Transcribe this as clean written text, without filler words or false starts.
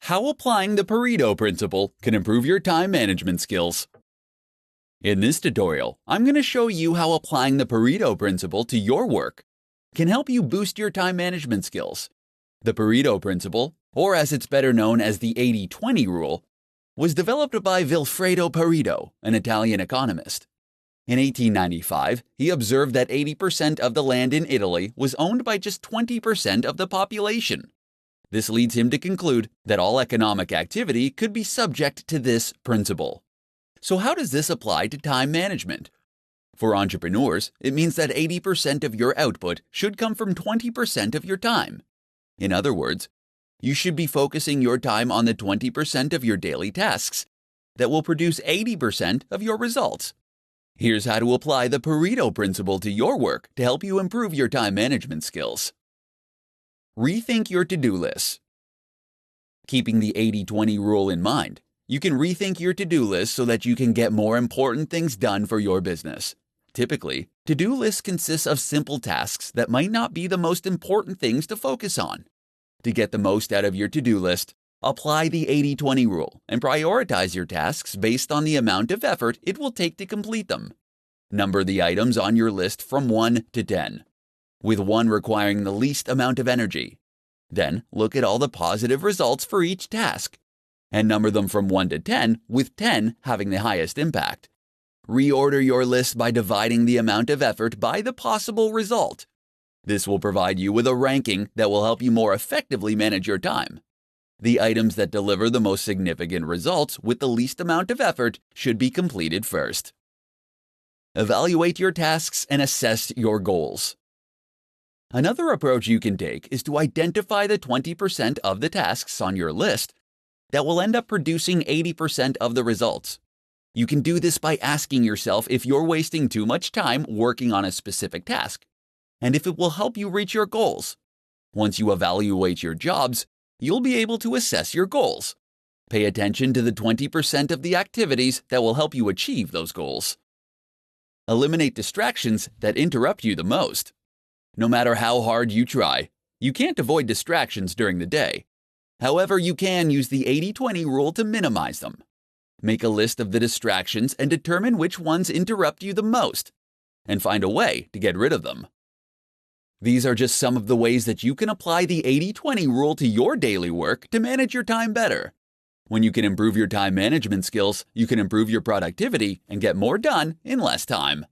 How applying the Pareto Principle can improve your time management skills. In this tutorial, I'm going to show you how applying the Pareto Principle to your work can help you boost your time management skills. The Pareto Principle, or as it's better known as the 80-20 rule, was developed by Vilfredo Pareto, an Italian economist. In 1895, he observed that 80% of the land in Italy was owned by just 20% of the population. This leads him to conclude that all economic activity could be subject to this principle. So how does this apply to time management? For entrepreneurs, it means that 80% of your output should come from 20% of your time. In other words, you should be focusing your time on the 20% of your daily tasks that will produce 80% of your results. Here's how to apply the Pareto Principle to your work to help you improve your time management skills. Rethink your to-do lists. Keeping the 80-20 rule in mind, you can rethink your to-do list so that you can get more important things done for your business. Typically, to-do lists consist of simple tasks that might not be the most important things to focus on. To get the most out of your to-do list, apply the 80-20 rule and prioritize your tasks based on the amount of effort it will take to complete them. Number the items on your list from 1 to 10, with 1 requiring the least amount of energy. Then look at all the positive results for each task, and number them from 1 to 10, with 10 having the highest impact. Reorder your list by dividing the amount of effort by the possible result. This will provide you with a ranking that will help you more effectively manage your time. The items that deliver the most significant results with the least amount of effort should be completed first. Evaluate your tasks and assess your goals. Another approach you can take is to identify the 20% of the tasks on your list that will end up producing 80% of the results. You can do this by asking yourself if you're wasting too much time working on a specific task, and if it will help you reach your goals. Once you evaluate your jobs, you'll be able to assess your goals. Pay attention to the 20% of the activities that will help you achieve those goals. Eliminate distractions that interrupt you the most. No matter how hard you try, you can't avoid distractions during the day. However, you can use the 80-20 rule to minimize them. Make a list of the distractions and determine which ones interrupt you the most, and find a way to get rid of them. These are just some of the ways that you can apply the 80-20 rule to your daily work to manage your time better. When you can improve your time management skills, you can improve your productivity and get more done in less time.